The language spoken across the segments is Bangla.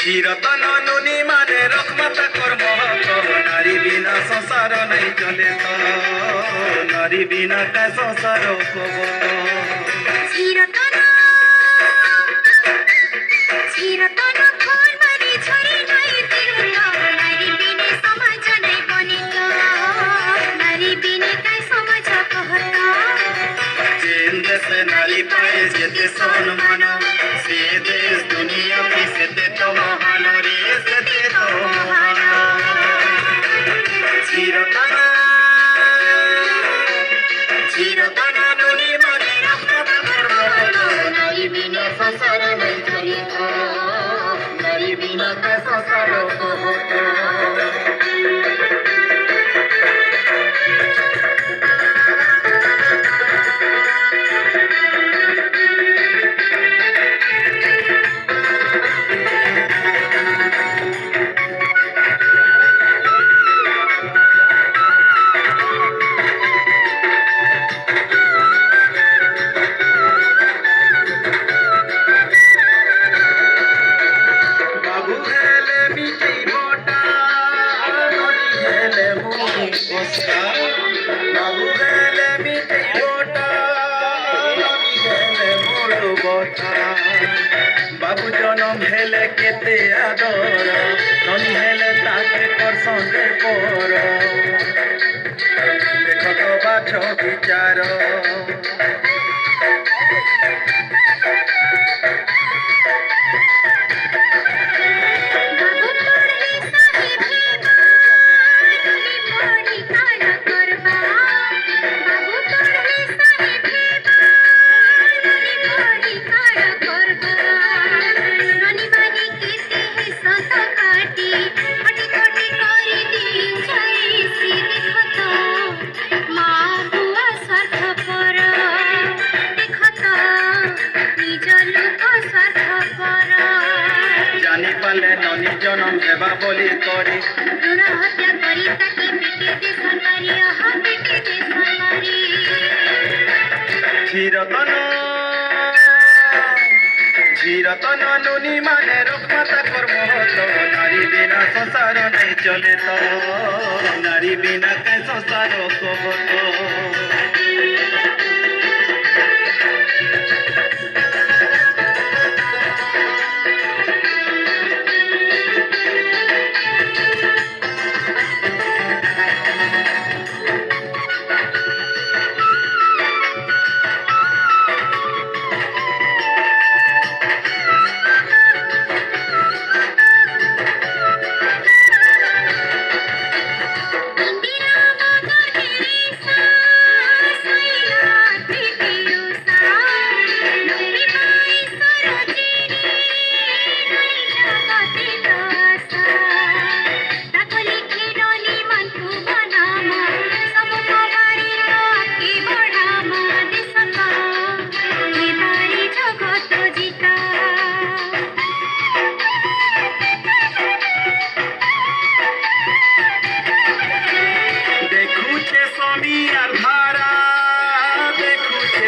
চিরতন নুনি মানে রকমাতা কর্ম নারী বিনা সংসার নাই চলে তো নারী বিনা কা সংসার কবত চিরতন চিরতন ফোন মারি ছড়ি নাই তিরুত নারী বিনে সমাজ নাই বনিত নারী বিনে কা সমাজ কহত যেন দেশে নারী পায় যেতে সম্মান সে দেশ দুনিয়া কি সেতে তো মহান রে সেতে তো মহান চিরতন চিরতন নুনি মানে রক্ত নারী বিনা সংসার নাই চলিত নারী বিনা কা সংসার কহত বাবু জনম হেলে কেতে আদর ননি হেলে তাকে কর সঙ্গে পর দেখ তো বাছ বিচার জানি পালে ননি জনম দেবা বলি করি ভ্রূণ হত্যা করি তাকে পেটে দেশন মারি আহা পেটে দেশন মারি চিরতন চিরতন নুনি মানে রকমাতা কর্ম নারী বিনা সংসার নাই চলে তো নারী বিনা কে সংসার কবত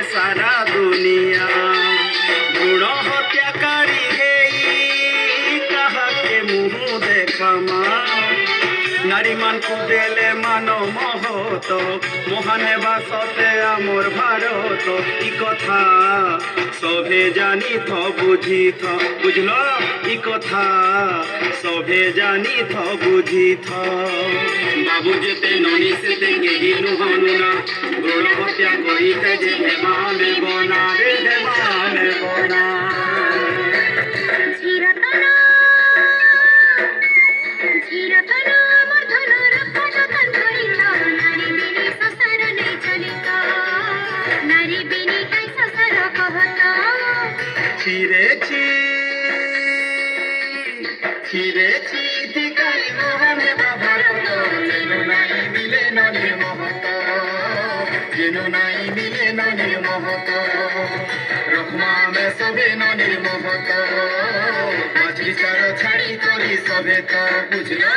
सारा दुनिया भ्रूण हत्याकारी हेई कहा के मुँह देखमा नारी मान को देले मानो महत महाने बासते आमर भारत इ कथा सभे जानी थ बुझी थ बुझलो इ कथा सभे जानी थ बुझी थ बाबू जेते ननी सेते केही नुहनु ना भ्रूण हत्या करिते जे हेमाने बना रे हेमाने बना চিরতন চিরতন আমার ধনুর পদতন করিত নারী বিনি সংসার নাই চলিত নারী বিনি কাই সংসার কহত ছিরেছি ছিরেছি ঠিকাই মোহনে ভারত যেন নাই মিলে ননির মহত রহমামে সবে ননির মহত বাজ বিচার ছাড়ি করি সবে তো বুঝলো